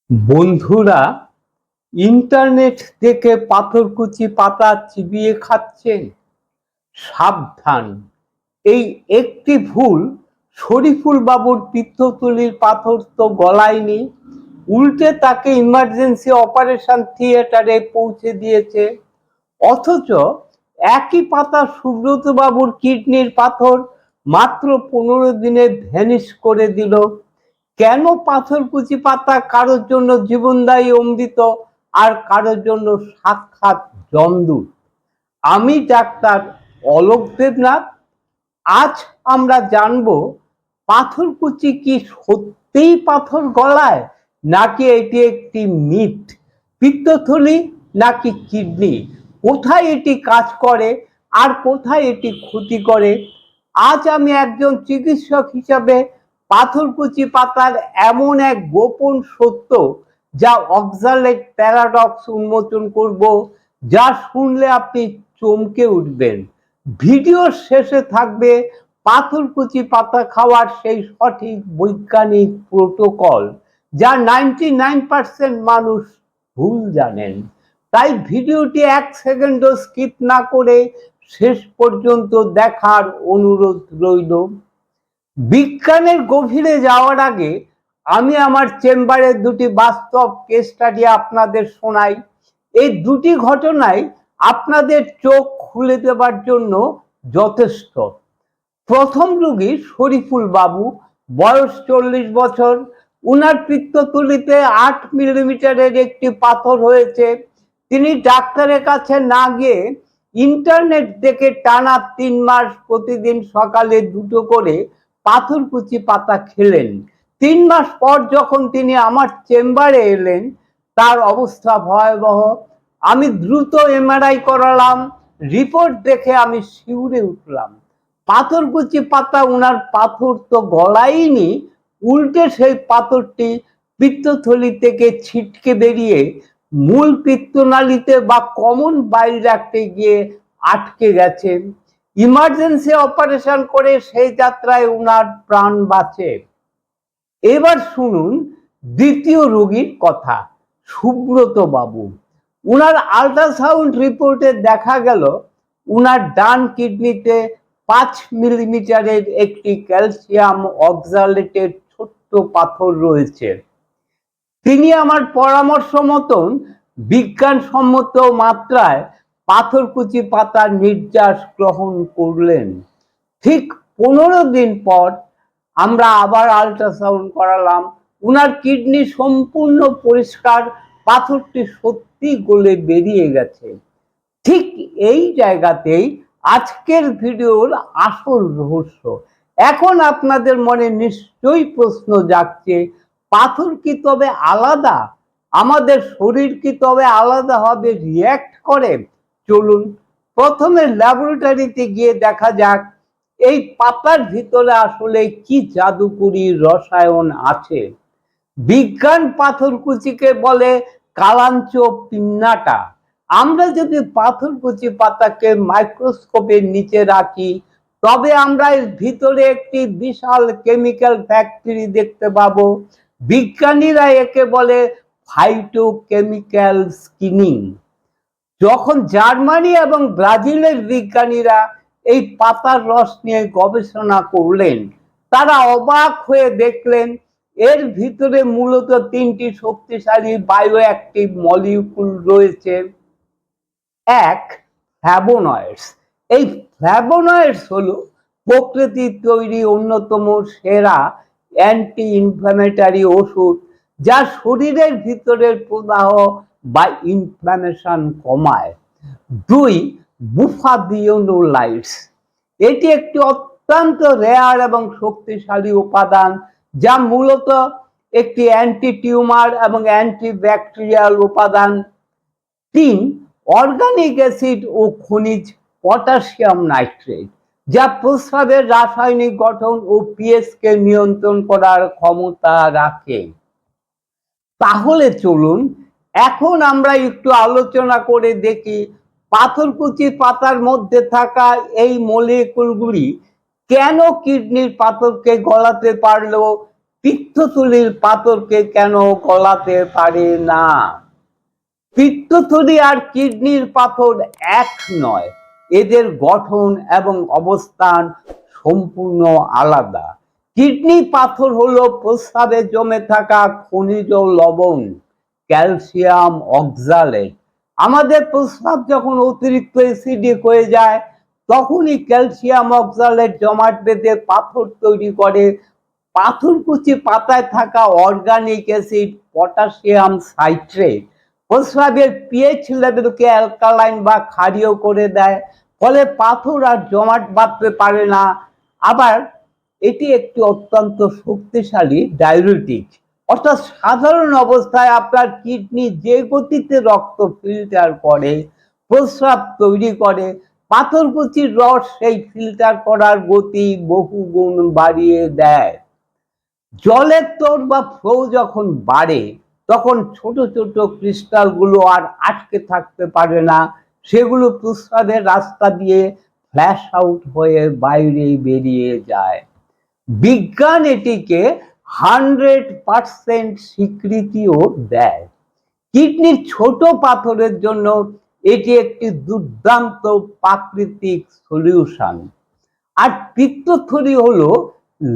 বন্ধুরা, ইন্টারনেট থেকে পাথরকুচি পাতা চিবিয়ে খাচ্ছেন, সাবধান। এই একটি ভুল শরীফুল বাবুর পিত্তথলির পাথর তো গলায়নি, উল্টে তাকে ইমার্জেন্সি অপারেশন থিয়েটারে পৌঁছে দিয়েছে। অথচ একই পাতা সুব্রত বাবুর কিডনির পাথর মাত্র 15 দিনে ভ্যানিশ করে দিল। কেন পাথরকুচি পাতা কারোর জন্য জীবনদায়ী অমৃত আর কারোর জন্য সাক্ষাৎ যমদূত? আমি ডাক্তার অলোক দেবনাথ। আজ আমরা জানব পাথরকুচি কি সত্যিই পাথর গলায়, নাকি এটি একটি মিথ। পিত্তথলি নাকি কিডনি, কোথায় এটি কাজ করে আর কোথায় এটি ক্ষতি করে। আজ আমি একজন চিকিৎসক হিসাবে পাথরকুচি পাতার এমন এক গোপন সত্য, যা অক্সালেট প্যারাডক্স উন্মোচন করব, যা শুনলে আপনি চমকে উঠবেন। ভিডিওর শেষে থাকবে পাথরকুচি পাতা খাওয়ার সেই সঠিক বৈজ্ঞানিক প্রোটোকল, যা 99% মানুষ ভুল জানেন। তাই ভিডিওটি 1 সেকেন্ডও স্কিপ না করে শেষ পর্যন্ত দেখার অনুরোধ রইল। বিজ্ঞানের গভীরে যাওয়ার আগে আমি আমার চেম্বারের দুটি বাস্তব কেস স্টাডি আপনাদের শোনাই। এই দুটি ঘটনাই আপনাদের চোখ খুলে দেবার জন্য যথেষ্ট। প্রথম রোগী শরীফুল বাবু, বয়স 40 বছর। উনার পিত্তথলিতে 8 মিলিমিটারের একটি পাথর হয়েছে। তিনি ডাক্তারের কাছে না গিয়ে ইন্টারনেট দেখে টানা 3 মাস প্রতিদিন সকালে 2টো করে পাথরকুচি পাতা খেলেন। 3 মাস পর যখন তিনি আমার চেম্বারে এলেন, তার অবস্থা ভয়াবহ। আমি দ্রুত এমআরআই করালাম। রিপোর্ট দেখে আমি শিউরে উঠলাম। পাথরকুচি পাতা উনার পাথর তো গলায়নি, উল্টে সেই পাথরটি পিত্তথলি থেকে ছিটকে বেরিয়ে মূল পিত্তনালীতে বা কমন বাইল ডাক্টে গিয়ে আটকে গেছে। ইমার্জেন্সি অপারেশন করে সেই যাত্রায় উনার প্রাণ বাঁচে। এবার শুনুন দ্বিতীয় রোগীর কথা, সুব্রত বাবু। উনার আল্ট্রাসাউন্ড রিপোর্টে দেখা গেল উনার ডান কিডনিতে 5 মিলিমিটারের একটি ক্যালসিয়াম অক্সালেটের ছোট্ট পাথর রয়েছে। তিনি আমার পরামর্শ মতন বিজ্ঞানসম্মত মাত্রায় পাথরকুচি পাতার নির্যাস গ্রহণ করলেন। ঠিক 15 দিন পর আমরা আবার আল্ট্রাসাউন্ড করালাম। উনার কিডনি সম্পূর্ণ পরিষ্কার, পাথরটি সত্যি গলে বেরিয়ে গেছে। ঠিক এই জায়গাতেই আজকের ভিডিওর আসল রহস্য। এখন আপনাদের মনে নিশ্চয়ই প্রশ্ন জাগছে, পাথর কি তবে আলাদা? আমাদের শরীর কি তবে আলাদাভাবে রিয়্যাক্ট করে? চলুন প্রথমে ল্যাবরেটরিতে গিয়ে দেখা যাক এই পাতার ভিতরে আসলে কি জাদুকরি রসায়ন আছে। বিজ্ঞান পাথরকুচিকে বলে কালাঞ্চ পিন্নাটা। আমরা যদি পাথরকুচি পাতাকে মাইক্রোস্কোপের নিচে রাখি, তবে আমরা এর ভিতরে একটি বিশাল কেমিক্যাল ফ্যাক্টরি দেখতে পাবো। বিজ্ঞানীরা একে বলে ফাইটোকেমিক্যাল স্কিনিং। যখন জার্মানি এবং ব্রাজিলের বিজ্ঞানীরা এই পাতার রস নিয়ে গবেষণা করলেন, তারা অবাক হয়ে দেখলেন এর ভিতরে মূলত 3টি শক্তিশালী বায়োঅ্যাক্টিভ মলিকিউল রয়েছে। এক, ফ্ল্যাভোনয়েডস। এই ফ্ল্যাভোনয়েডস হলো প্রকৃতির তৈরি অন্যতম সেরা অ্যান্টি ইনফ্ল্যামেটরি ওষুধ, যা শরীরের ভিতরের প্রদাহ বা ইনফ্ল্যামেশন কমায়। 2, বুফাদিওনোলাইটস। এটি একটি অত্যন্ত রেয়ার এবং শক্তিশালী উপাদান, যা মূলত একটি অ্যান্টি টিউমার এবং অ্যান্টিব্যাকটেরিয়াল উপাদান। 3, অর্গানিক অ্যাসিড ও খনিজ পটাশিয়াম নাইট্রেট, যা প্রস্রাবের রাসায়নিক গঠন ও পিএইচ কে নিয়ন্ত্রণ করার ক্ষমতা রাখে। তাহলে চলুন এখন আমরা একটু আলোচনা করে দেখি পাথরকুচি পাতার মধ্যে থাকা এই মলিকিউলগুলি কেন কিডনির পাথরকে গলাতে পারলো, পিত্তথলির পাথরকে কেন গলাতে পারে না? পিত্তথলি আর কিডনির পাথর এক নয়, এদের গঠন এবং অবস্থান সম্পূর্ণ আলাদা। কিডনি পাথর হলো প্রস্রাবে জমে থাকা খনিজ লবণ, ক্যালসিয়াম অক্সালেট। আমাদের প্রস্রাব যখন অতিরিক্ত অ্যাসিডিক হয়ে যায়, তখনই ক্যালসিয়াম অক্সালেট জমাট বেঁধে পাথর তৈরি করে। পাথরকুচি পাতায় থাকা অর্গানিক অ্যাসিড পটাশিয়াম সাইট্রেট প্রস্রাবের পিএইচ লেভেলকে অ্যালকালাইন বা ক্ষারীয় করে দেয়, ফলে পাথর আর জমাট বাঁধতে পারে না। আবার এটি একটি অত্যন্ত শক্তিশালী ডায়ুরেটিক, অর্থাৎ সাধারণ অবস্থায় আপনার কিডনি যে গতিতে রক্ত ফিল্টার করে, প্রস্রাব তৈরি করে, পাথরকুচির রস সেই ফিল্টার করার গতি বহুগুণ বাড়িয়ে দেয়। জলের তোর বা ফ্লো যখন বাড়ে, তখন ছোট ছোট ক্রিস্টালগুলো আর আটকে থাকতে পারে না, সেগুলো প্রস্রাবের রাস্তা দিয়ে ফ্ল্যাশ আউট হয়ে বাইরে বেরিয়ে যায়। বিজ্ঞান এটিকে 100% স্বীকৃতিও দেয়। কিডনির ছোট পাথরের জন্য এটি একটি দুর্দান্ত প্রাকৃতিক সলিউশন। আর পিত্তথলি হলো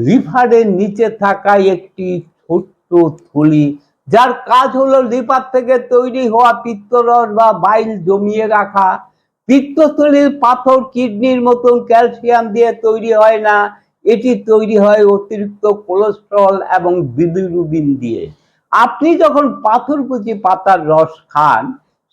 লিভারের নিচে থাকা একটি ছোট্ট থলি, যার কাজ হলো লিভার থেকে তৈরি হওয়া পিত্তরস বা বাইল জমিয়ে রাখা। পিত্তথলির পাথর কিডনির মতন ক্যালসিয়াম দিয়ে তৈরি হয় না, এটি তৈরি হয় অতিরিক্ত কোলেস্টেরল এবং বিলিরুবিন দিয়ে। আপনি যখন পাথরকুচি পাতার রস খান,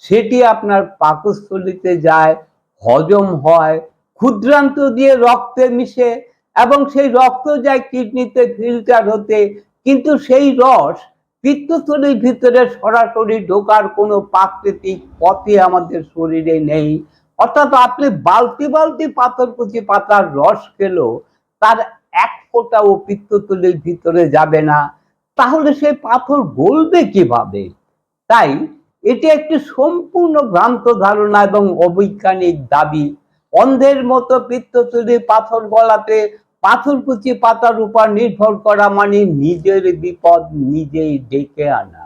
সেটি আপনার পাকস্থলিতে যায়, হজম হয়, ক্ষুদ্রান্ত দিয়ে রক্তে মিশে, এবং সেই রক্ত যায় কিডনিতে ফিল্টার হতে। কিন্তু সেই রস পিত্তথলির ভিতরে সরাসরি ঢোকার কোনো প্রাকৃতিক পথে আমাদের শরীরে নেই। অর্থাৎ আপনি বালতি বালতি পাথরকুচি পাতার রস খেলেও তার এক ফোঁটাও পিত্তথলির ভিতরে যাবে না। তাহলে সেই পাথর গলবে কিভাবে? তাই এটি একটি সম্পূর্ণ ভ্রান্ত ধারণা এবং অবৈজ্ঞানিক দাবি। অন্ধের মতো পিত্তথলির পাথর গলাতে পাথরকুচি পাতার উপর নির্ভর করা মানে নিজের বিপদ নিজেই ডেকে আনা।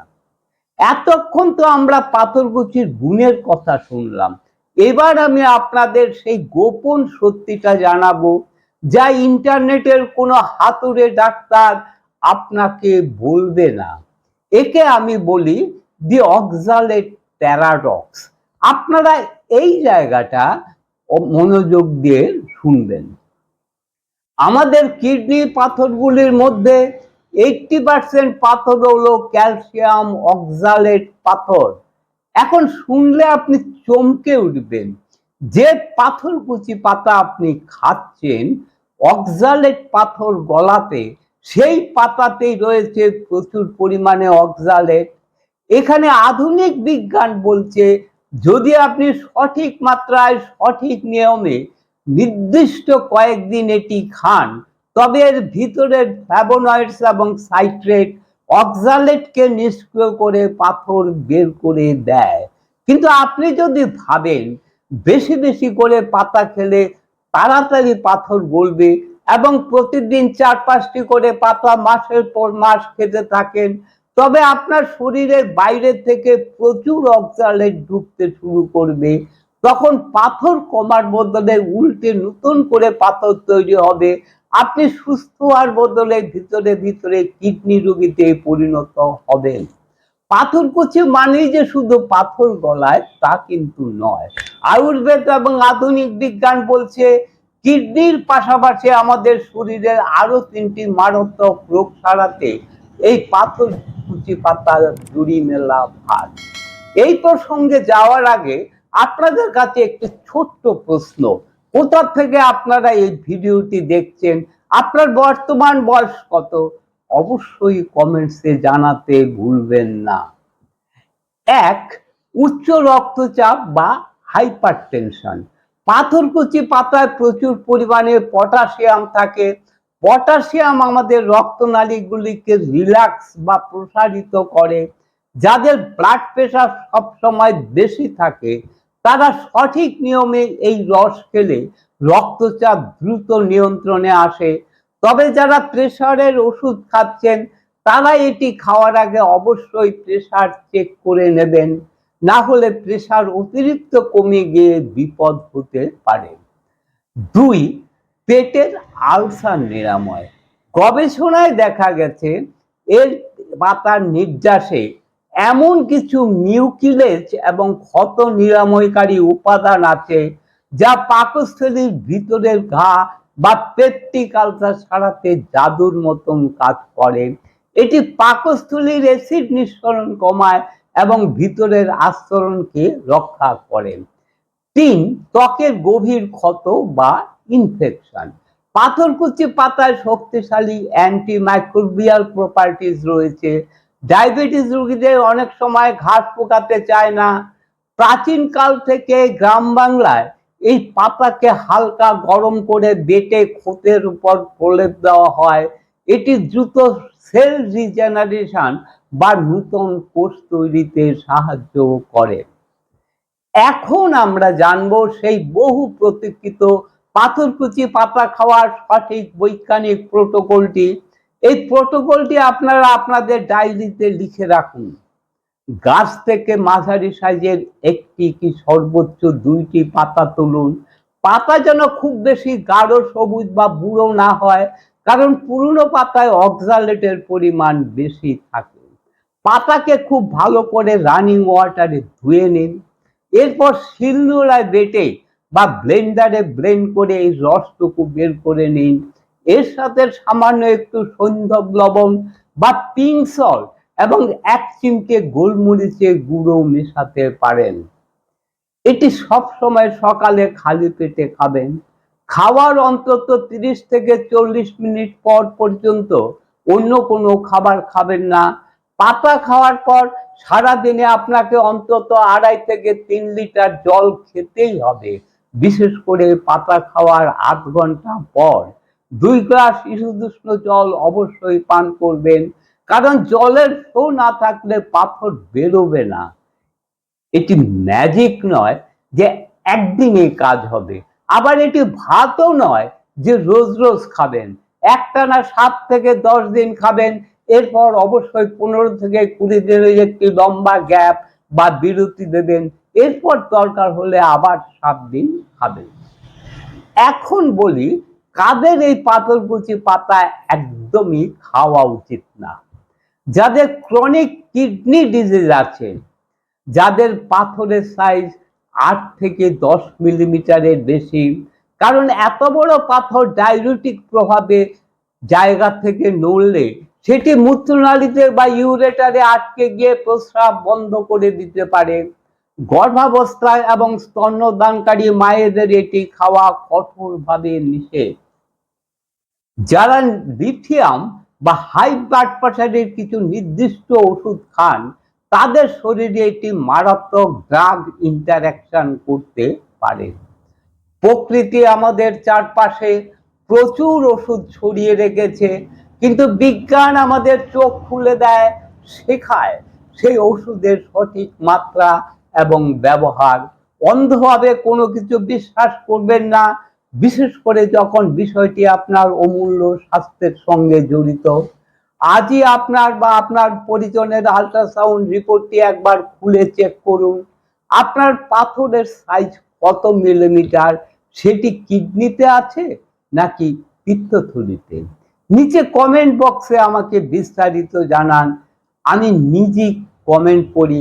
এতক্ষণ তো আমরা পাথরকুচির গুণের কথা শুনলাম, এবার আমি আপনাদের সেই গোপন সত্যিটা জানাবো, যা ইন্টারনেটের কোনো হাতুড়ে ডাক্তার আপনাকে বলবে না। একে আমি বলি দি অক্সালেট প্যারাডক্স। আপনারা এই জায়গাটা মনোযোগ দিয়ে শুনবেন। আমাদের কিডনি পাথরগুলির মধ্যে 80% পাথর হলো ক্যালসিয়াম অক্সালেট পাথর। এখন শুনলে আপনি চমকে উঠবেন, যে পাথরকুচি পাতা আপনি খাচ্ছেন অক্সালেট পাথর গলাতে, সেই পাতাতেই রয়েছে প্রচুর পরিমাণে অক্সালেট। এখানে আধুনিক বিজ্ঞান বলছে, যদি আপনি সঠিক মাত্রায় সঠিক নিয়মে নির্দিষ্ট কয়েকদিন এটি খান, তবে এর ভিতরের ফ্ল্যাভোনয়েডস এবং সাইট্রেট অক্সালেটকে নিষ্ক্রিয় করে পাথর বের করে দেয়। কিন্তু আপনি যদি ভাবেন বেশি বেশি করে পাতা খেলে তাড়াতাড়ি পাথর গলবে এবং প্রতিদিন 4-5টি করে পাতা মাসের পর মাস খেতে থাকেন, তবে আপনার শরীরের বাইরে থেকে প্রচুর অক্সালেট ঢুকতে শুরু করবে। তখন পাথর কমার বদলে উল্টে নতুন করে পাথর তৈরি হবে। আপনি সুস্থ হওয়ার বদলে ভিতরে ভিতরে কিডনি রোগীতে পরিণত হবেন। পাথরকুচি মানেই যে শুধু পাথর গলায় তা কিন্তু নয়। আয়ুর্বেদ এবং আধুনিক বিজ্ঞান বলছে, কিডনির পাশাপাশি আমাদের শরীরের আরো 3টি মারাত্মক রোগ সারাতে এই পাথরকুচি পাতা জুড়ি মেলা ভার। এই প্রসঙ্গে যাওয়ার আগে আপনাদের কাছে একটি ছোট্ট প্রশ্ন। কোথা থেকে আপনারা এই ভিডিওটি দেখছেন? আপনার বর্তমান বয়স কত? অবশ্যই কমেন্টসে জানাতে ভুলবেন না। 1. উচ্চ রক্তচাপ বা হাইপারটেনশন। পাথরকুচি পাতায় প্রচুর পরিমাণে পটাশিয়াম থাকে। পটাশিয়াম আমাদের রক্তনালীগুলিকে রিল্যাক্স বা প্রসারিত করে। যাদের ব্লাড প্রেশার সবসময় বেশি থাকে, তারা সঠিক নিয়মে এই রস খেলে রক্তচাপ দ্রুত নিয়ন্ত্রণে আসে। তবে যারা প্রেশারের ওষুধ খাচ্ছেন, তারা এটি খাওয়ার আগে অবশ্যই প্রেসার চেক করে নেবেন, না হলে প্রেসার অতিরিক্ত কমে গিয়ে বিপদ হতে পারে। 2. পেটের আলসার নিরাময়। গবেষণায় দেখা গেছে এর পাতার নির্যাসে এমন কিছু মিউকিলেজ এবং ক্ষত নিরাময়কারী উপাদান আছে যা পাকস্থলীর ভিতরের ঘা বা পেপটিক আলসার সারাতে জাদুর মতন কাজ করে। এটি পাকস্থলীর অ্যাসিড নিঃসরণ কমায় এবং ভিতরের আস্তরণকে রক্ষা করে। 3. ত্বকের গভীর ক্ষত বা ইনফেকশন। পাথরকুচি পাতায় শক্তিশালী অ্যান্টিমাইক্রোবিয়াল প্রপার্টিজ রয়েছে। ডায়াবেটিস রোগীদের অনেক সময় ঘাস পোকাতে চায় না। প্রাচীনকাল থেকে গ্রাম বাংলায় এই পাতাকে হালকা গরম করে বেটে ক্ষতের উপর প্রলেপ দেওয়া হয়। এটি দ্রুত সেল রিজেনারেশন বা নতুন কোষ তৈরিতে সাহায্য করে। এখন আমরা জানবো সেই বহু প্রতীক্ষিত পাথরকুচি পাতা খাওয়ার সঠিক বৈজ্ঞানিক প্রোটোকলটি। এই প্রোটোকলটি আপনারা আপনাদের ডায়েরিতে লিখে রাখুন। গাছ থেকে মাঝারি সাইজের একটি কি সর্বোচ্চ 2টি পাতা তুলুন। পাতা যেন খুব বেশি গাঢ় সবুজ বা বুড়ো না হয়, কারণ পুরনো পাতায় অক্সালেটের পরিমাণ বেশি থাকে। পাতাকে খুব ভালো করে রানিং ওয়াটারে ধুয়ে নিন। এরপর শিলনোড়ায় বেটে বা ব্লেন্ডারে ব্লেন্ড করে এই রসটুকু বের করে নিন। এর সাথে সামান্য একটু সৈন্ধব লবণ বা পিঙ্ক সল্ট এবং 1 চিমটে গোলমরিচের গুঁড়ো মেশাতে পারেন। এটি সব সময় সকালে খালি পেটে খাবেন। খাওয়ার অন্তত 30 থেকে 40 মিনিট পর পর্যন্ত অন্য কোনো খাবার খাবেন না। পাতা খাওয়ার পর সারাদিনে আপনাকে অন্তত 2.5 থেকে 3 লিটার জল খেতেই হবে। বিশেষ করে পাতা খাওয়ার 8 ঘন্টা পর 2 গ্লাস ইসুদুষ্ণ জল অবশ্যই পান করবেন, কারণ জলের ফ্লো না থাকলে পাথর বেরোবে না। এটি ম্যাজিক নয় যে একদিনে কাজ হবে, আবার এটি ভাতও নয় যে রোজ রোজ খাবেন। একটানা 7 থেকে 10 দিন খাবেন, এরপর অবশ্যই 15 থেকে 20 দিনের একটি লম্বা গ্যাপ বা বিরতি দেবেন, এরপর দরকার হলে আবার 7 দিন খাবেন। এখন বলি কাদের এই পাথরকুচি পাতা একদমই খাওয়া উচিত না। যাদের ক্রনিক কিডনি ডিজিজ আছে, যাদের পাথরের সাইজ 8 থেকে 10 মিলিমিটারের বেশি, কারণ এত বড় পাথর ডায়ুরেটিক প্রভাবে জায়গা থেকে নড়লে সেটি মূত্রনালীতে বা ইউরেটারে আটকে গিয়ে প্রস্রাব বন্ধ করে দিতে পারে। গর্ভাবস্থায় এবং স্তন্যদানকারী মায়েদের এটি খাওয়া কঠোরভাবে নিষেধ। যারা লিথিয়াম বা হাই ব্লাড প্রেসারের কিছু নির্দিষ্ট ওষুধ খান, তাদের শরীরে এটি মারাত্মক ড্রাগ ইন্টারঅ্যাকশন করতে পারে। প্রকৃতি আমাদের চারপাশে প্রচুর ওষুধ ছড়িয়ে রেখেছে, কিন্তু বিজ্ঞান আমাদের চোখ খুলে দেয়, শেখায় সেই ওষুধের সঠিক মাত্রা এবং ব্যবহার। অন্ধভাবে কোনো কিছু বিশ্বাস করবেন না, বিশেষ করে যখন বিষয়টি আপনার অমূল্য স্বাস্থ্যের সঙ্গে জড়িত। আজই আপনার বা আপনার পরিজনের আল্ট্রাসাউন্ড রিপোর্টটি একবার খুলে চেক করুন। আপনার পাথরের সাইজ কত মিলিমিটার, সেটি কিডনিতে আছে নাকি পিত্তথলিতে। নিচে কমেন্ট বক্সে আমাকে বিস্তারিত জানান, আমি নিজেই কমেন্ট করি,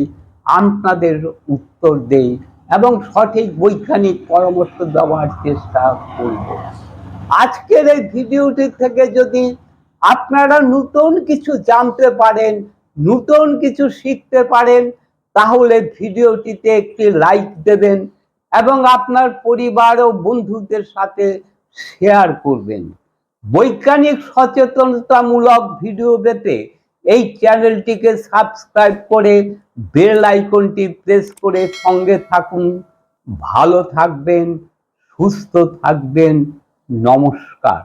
আপনাদের উত্তর দেই এবং সঠিক বৈজ্ঞানিক পরামর্শ দেওয়ার চেষ্টা করব। আজকের এই ভিডিওটি থেকে যদি আপনারা নতুন কিছু জানতে পারেন, নতুন কিছু শিখতে পারেন, তাহলে ভিডিওটিতে একটি লাইক দেবেন এবং আপনার পরিবার ও বন্ধুদের সাথে শেয়ার করবেন। বৈজ্ঞানিক সচেতনতামূলক ভিডিও পেতে এই চ্যানেলটিকে সাবস্ক্রাইব করে বেল আইকনটি প্রেস করে সঙ্গে থাকুন। ভালো থাকবেন, সুস্থ থাকবেন। নমস্কার।